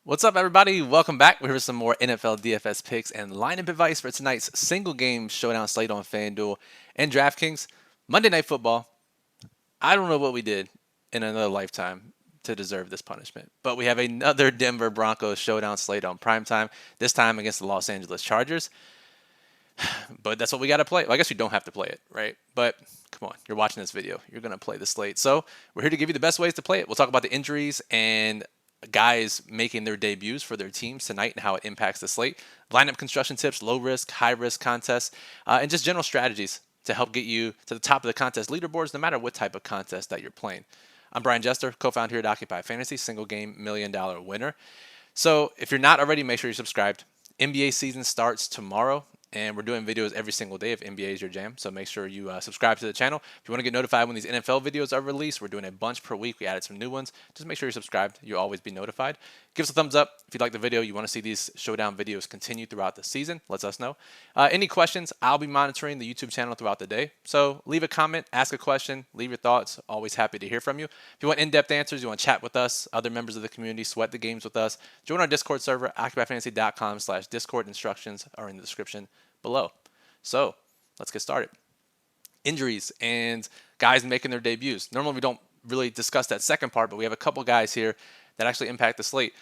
What's up, everybody? Welcome back. We're here with some more NFL DFS picks and lineup advice for tonight's single game showdown slate on FanDuel and DraftKings. Monday Night Football. I don't know what we did in another lifetime to deserve this punishment, but we have another Denver Broncos showdown slate on primetime, this time against the Los Angeles Chargers. But that's what we got to play. Well, I guess you don't have to play it, right? But come on, you're watching this video. You're going to play the slate. So we're here to give you the best ways to play it. We'll talk about the injuries and guys making their debuts for their teams tonight and how it impacts the slate. Lineup construction tips, low risk, high risk contests, and just general strategies to help get you to the top of the contest leaderboards, no matter what type of contest that you're playing. I'm Brian Jester, co-founder here at Occupy Fantasy, single game $1 million winner. So if you're not already, make sure you're subscribed. NBA season starts tomorrow, and we're doing videos every single day if NBA is your jam. So make sure you subscribe to the channel. If you want to get notified when these NFL videos are released, we're doing a bunch per week. We added some new ones. Just make sure you're subscribed. You'll always be notified. Give us a thumbs up if you like the video. You want to see these showdown videos continue throughout the season. Let us know. Any questions? I'll be monitoring the YouTube channel throughout the day. So leave a comment, ask a question, leave your thoughts. Always happy to hear from you. If you want in-depth answers, you want to chat with us, other members of the community, sweat the games with us, join our Discord server, occupyfantasy.com/Discord. Instructions are in the description below. So let's get started. Injuries and guys making their debuts. Normally we don't really discuss that second part, but we have a couple guys here that actually impact the slate.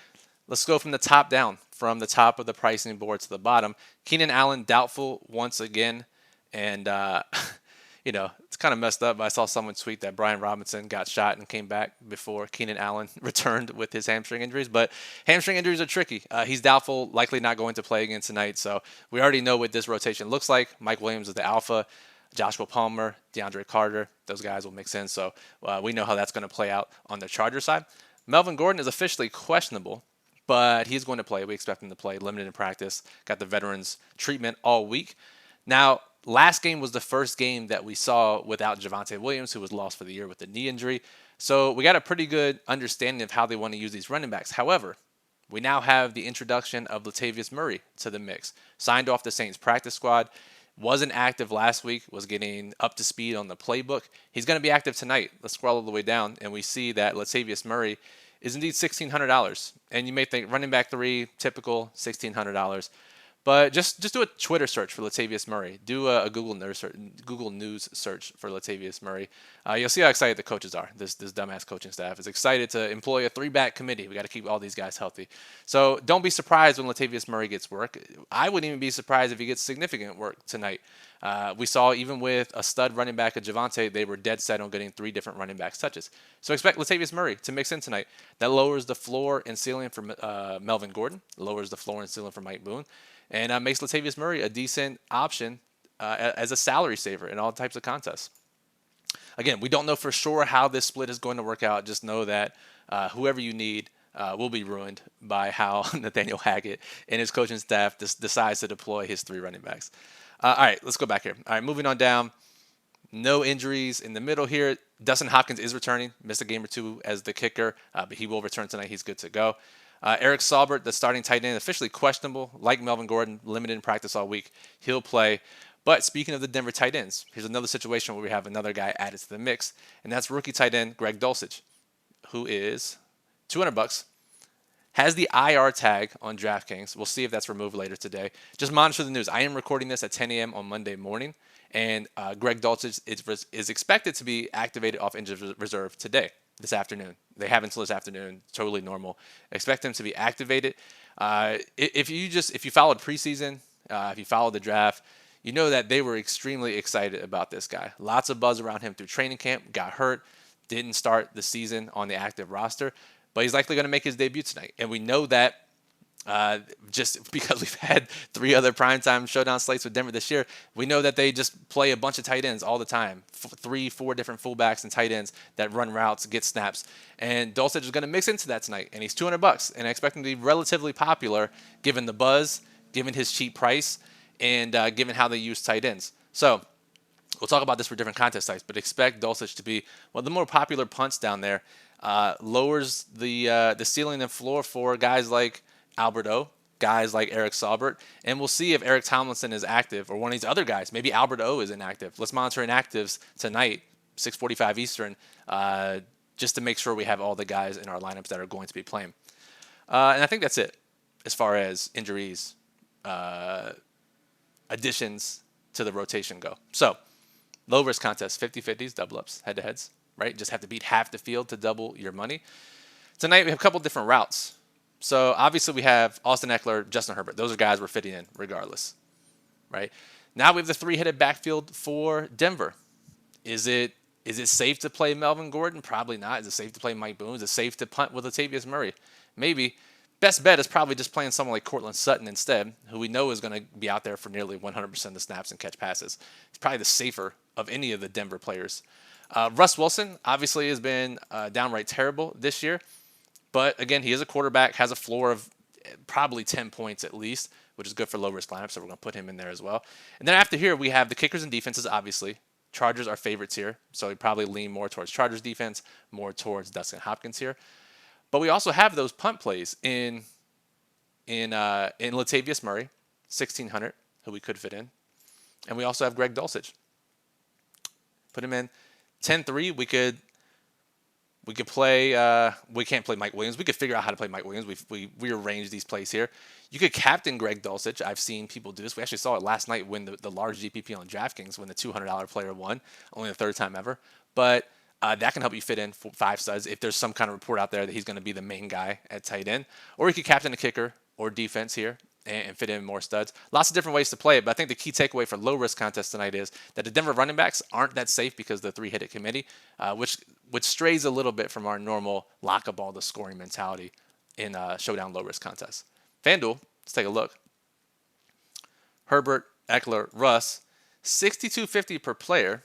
Let's go from the top down, from the top of the pricing board to the bottom. Keenan Allen, doubtful once again. And, it's kind of messed up. I saw someone tweet that Brian Robinson got shot and came back before Keenan Allen returned with his hamstring injuries. But hamstring injuries are tricky. He's doubtful, likely not going to play again tonight. So we already know what this rotation looks like. Mike Williams is the alpha. Joshua Palmer, DeAndre Carter, those guys will mix in. So we know how that's going to play out on the Chargers side. Melvin Gordon is officially questionable, but he's going to play. We expect him to play, limited in practice. Got the veterans treatment all week. Now, last game was the first game that we saw without Javonte Williams, who was lost for the year with the knee injury. So we got a pretty good understanding of how they want to use these running backs. However, we now have the introduction of Latavius Murray to the mix. Signed off the Saints practice squad. Wasn't active last week, was getting up to speed on the playbook. He's going to be active tonight. Let's scroll all the way down, and we see that Latavius Murray is indeed $1,600. And you may think running back 3, typical $1,600. But just do a Twitter search for Latavius Murray. Do a Google News search for Latavius Murray. You'll see how excited the coaches are. This dumbass coaching staff is excited to employ a 3-back committee. We got to keep all these guys healthy. So don't be surprised when Latavius Murray gets work. I wouldn't even be surprised if he gets significant work tonight. We saw even with a stud running back of Javonte, they were dead set on getting 3 different running backs touches. So expect Latavius Murray to mix in tonight. That lowers the floor and ceiling for Melvin Gordon, lowers the floor and ceiling for Mike Boone, and makes Latavius Murray a decent option as a salary saver in all types of contests. Again, we don't know for sure how this split is going to work out. Just know that whoever you need will be ruined by how Nathaniel Hackett and his coaching staff decides to deploy his 3 running backs. All right, let's go back here. All right, moving on down. No injuries in the middle here. Dustin Hopkins is returning. Missed a game or 2 as the kicker, but he will return tonight. He's good to go. Eric Saubert, the starting tight end, officially questionable. Like Melvin Gordon, limited in practice all week. He'll play. But speaking of the Denver tight ends, here's another situation where we have another guy added to the mix, and that's rookie tight end Greg Dulcich, who is $200. Has the IR tag on DraftKings. We'll see if that's removed later today. Just monitor the news. I am recording this at 10 a.m. on Monday morning, and Greg Dulcich is expected to be activated off injured reserve today, this afternoon. They have until this afternoon. Totally normal. Expect him to be activated. If you followed preseason, if you followed the draft, you know that they were extremely excited about this guy. Lots of buzz around him through training camp. Got hurt. Didn't start the season on the active roster. But he's likely going to make his debut tonight. And we know that just because we've had 3 other primetime showdown slates with Denver this year, we know that they just play a bunch of tight ends all the time. 3, 4 different fullbacks and tight ends that run routes, get snaps. And Dulcich is going to mix into that tonight. And he's $200. And I expect him to be relatively popular given the buzz, given his cheap price, and given how they use tight ends. So we'll talk about this for different contest types, but expect Dulcich to be one of the more popular punts down there. Lowers the ceiling and floor for guys like Albert O, guys like Eric Saubert, and we'll see if Eric Tomlinson is active or one of these other guys. Maybe Albert O is inactive. Let's monitor inactives tonight, 6:45 Eastern, just to make sure we have all the guys in our lineups that are going to be playing. And I think that's it as far as injuries, additions to the rotation go. So, low risk contest, 50-50s, double ups, head to heads, right? Just have to beat half the field to double your money. Tonight, we have a couple different routes. So, obviously, we have Austin Eckler, Justin Herbert. Those are guys we're fitting in regardless, right? Now we have the three-headed backfield for Denver. Is it safe to play Melvin Gordon? Probably not. Is it safe to play Mike Boone? Is it safe to punt with Latavius Murray? Maybe. Best bet is probably just playing someone like Cortland Sutton instead, who we know is going to be out there for nearly 100% of the snaps and catch passes. He's probably the safer of any of the Denver players. Russ Wilson obviously has been downright terrible this year. But again, he is a quarterback, has a floor of probably 10 points at least, which is good for low-risk lineups, so we're going to put him in there as well. And then after here, we have the kickers and defenses, obviously. Chargers are favorites here, so we probably lean more towards Chargers defense, more towards Dustin Hopkins here. But we also have those punt plays in Latavius Murray, 1,600, who we could fit in. And we also have Greg Dulcich. Put him in 10-3. We could play. We can't play Mike Williams. We could figure out how to play Mike Williams. We rearranged these plays here. You could captain Greg Dulcich. I've seen people do this. We actually saw it last night when the large GPP on DraftKings when the $200 player won, only the third time ever. But that can help you fit in 5 studs if there's some kind of report out there that he's going to be the main guy at tight end. Or you could captain a kicker or defense here and fit in more studs. Lots of different ways to play it, but I think the key takeaway for low-risk contest tonight is that the Denver running backs aren't that safe because of the three-headed committee, which strays a little bit from our normal lock-a-ball to scoring mentality in showdown low-risk contests. FanDuel, let's take a look. Herbert, Eckler, Russ, 62.50 per player,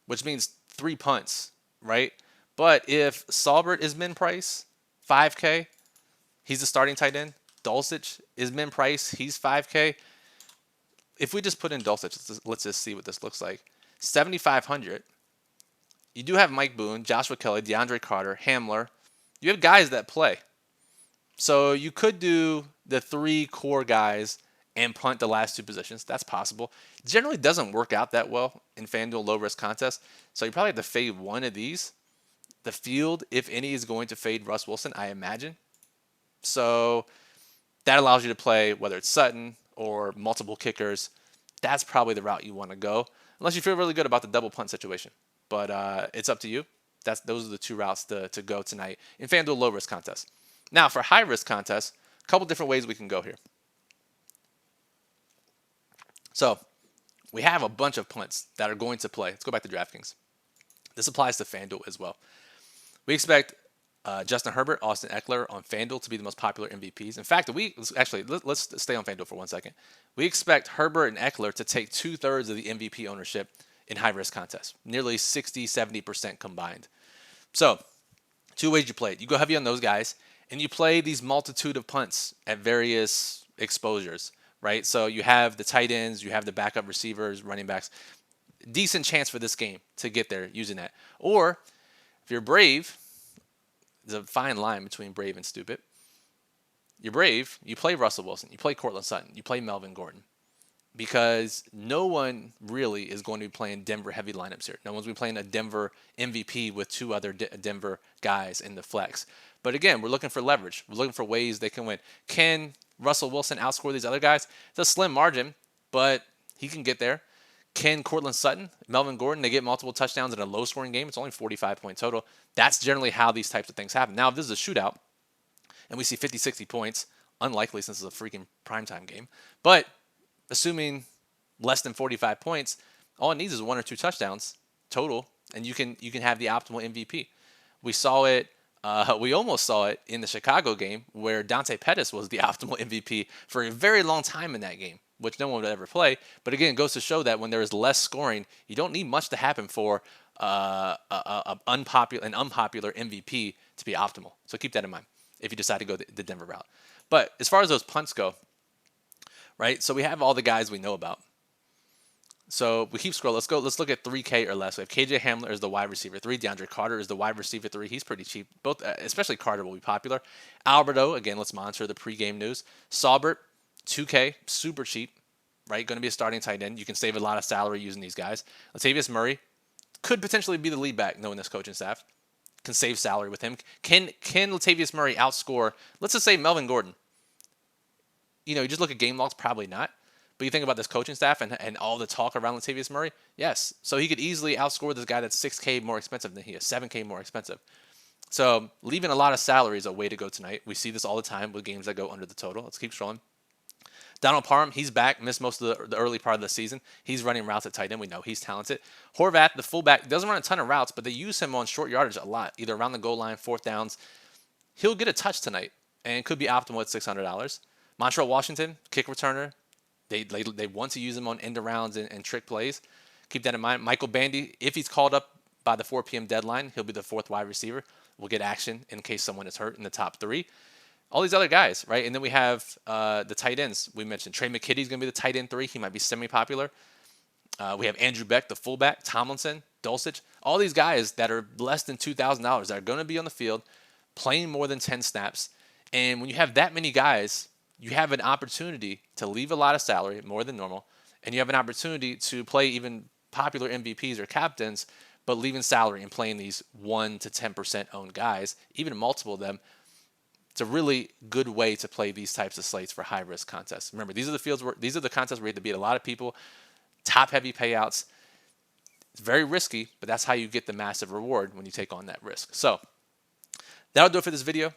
which means 3 punts, right? But if Saubert is min price, 5K, he's the starting tight end. Dulcich is min price, he's 5K. If we just put in Dulcich, let's just see what this looks like. 7,500. You do have Mike Boone, Joshua Kelly, DeAndre Carter, Hamler. You have guys that play. So you could do the 3 core guys and punt the last 2 positions. That's possible. Generally doesn't work out that well in FanDuel low-risk contests. So you probably have to fade one of these. The field, if any, is going to fade Russ Wilson, I imagine. So that allows you to play whether it's Sutton or multiple kickers. That's probably the route you want to go, unless you feel really good about the double punt situation. But it's up to you. Those are the 2 routes to go tonight in FanDuel low-risk contests. Now, for high-risk contests, a couple different ways we can go here. So we have a bunch of punts that are going to play. Let's go back to DraftKings. This applies to FanDuel as well. We expect Justin Herbert, Austin Eckler on FanDuel to be the most popular MVPs. In fact, let's stay on FanDuel for 1 second. We expect Herbert and Eckler to take 2/3 of the MVP ownership in high-risk contests, nearly 60-70% combined. So 2 ways you play it. You go heavy on those guys, and you play these multitude of punts at various exposures, right? So you have the tight ends, you have the backup receivers, running backs. Decent chance for this game to get there using that. Or if you're brave, there's a fine line between brave and stupid. You're brave, you play Russell Wilson, you play Cortland Sutton, you play Melvin Gordon. Because no one really is going to be playing Denver heavy lineups here. No one's going to be playing a Denver MVP with 2 other Denver guys in the flex. But again, we're looking for leverage. We're looking for ways they can win. Can Russell Wilson outscore these other guys? It's a slim margin, but he can get there. Can Cortland Sutton, Melvin Gordon, they get multiple touchdowns in a low-scoring game? It's only 45-point total. That's generally how these types of things happen. Now, if this is a shootout and we see 50, 60 points, unlikely since it's a freaking primetime game, but assuming less than 45 points, all it needs is 1 or 2 touchdowns total, and you can have the optimal MVP. We saw it. We almost saw it in the Chicago game where Dante Pettis was the optimal MVP for a very long time in that game, which no one would ever play. But again, it goes to show that when there is less scoring, you don't need much to happen for an unpopular MVP to be optimal. So keep that in mind if you decide to go the Denver route. But as far as those punts go, right? So we have all the guys we know about. So we keep scrolling. Let's look at 3K or less. We have KJ Hamler as the wide receiver 3. DeAndre Carter is the wide receiver 3. He's pretty cheap. Both, especially Carter, will be popular. Alberto, again, let's monitor the pregame news. Saubert, 2K, super cheap, right? Going to be a starting tight end. You can save a lot of salary using these guys. Latavius Murray could potentially be the lead back, knowing this coaching staff. can save salary with him. Can Latavius Murray outscore, let's just say, Melvin Gordon? You just look at game logs, probably not. But you think about this coaching staff and all the talk around Latavius Murray, yes. So he could easily outscore this guy that's 6K more expensive than he is, 7K more expensive. So leaving a lot of salary is a way to go tonight. We see this all the time with games that go under the total. Let's keep scrolling. Donald Parham, he's back, missed most of the early part of the season. He's running routes at tight end. We know he's talented. Horvath, the fullback, doesn't run a ton of routes, but they use him on short yardage a lot, either around the goal line, fourth downs. He'll get a touch tonight and could be optimal at $600. Montreal Washington, kick returner. They want to use him on end arounds and trick plays. Keep that in mind. Michael Bandy, if he's called up by the 4 p.m. deadline, he'll be the fourth wide receiver. We'll get action in case someone is hurt in the top 3. All these other guys, right? And then we have the tight ends. We mentioned Trey McKitty's going to be the tight end 3. He might be semi-popular. We have Andrew Beck, the fullback, Tomlinson, Dulcich. All these guys that are less than $2,000 that are going to be on the field playing more than 10 snaps. And when you have that many guys, you have an opportunity to leave a lot of salary, more than normal, and you have an opportunity to play even popular MVPs or captains, but leaving salary and playing these 1 to 10% owned guys, even multiple of them. It's a really good way to play these types of slates for high-risk contests. Remember, these are the contests where you have to beat a lot of people, top-heavy payouts. It's very risky, but that's how you get the massive reward when you take on that risk. So that'll do it for this video.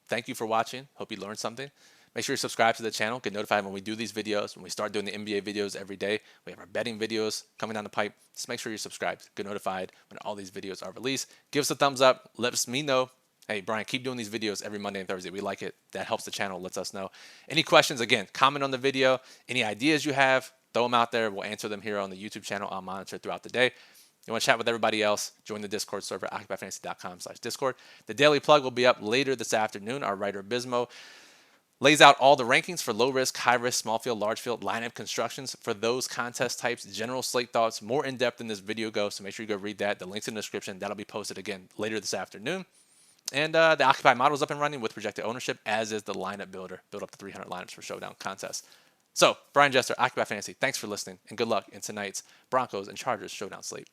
Thank you for watching. Hope you learned something. Make sure you subscribe to the channel. Get notified when we do these videos, when we start doing the NBA videos every day. We have our betting videos coming down the pipe. Just make sure you're subscribed. Get notified when all these videos are released. Give us a thumbs up. Let me know. Hey, Brian, keep doing these videos every Monday and Thursday. We like it. That helps the channel, lets us know. Any questions, again, comment on the video. Any ideas you have, throw them out there. We'll answer them here on the YouTube channel. I'll monitor throughout the day. You want to chat with everybody else, join the Discord server, occupyfantasy.com/Discord. The Daily Plug will be up later this afternoon. Our writer, Bismo, lays out all the rankings for low risk, high risk, small field, large field, lineup constructions for those contest types, general slate thoughts, more in depth than this video goes. So make sure you go read that. The link's in the description. That'll be posted again later this afternoon. And the Occupy model is up and running with projected ownership, as is the lineup builder. Build up to 300 lineups for Showdown contests. So, Brian Jester, Occupy Fantasy, thanks for listening, and good luck in tonight's Broncos and Chargers Showdown slate.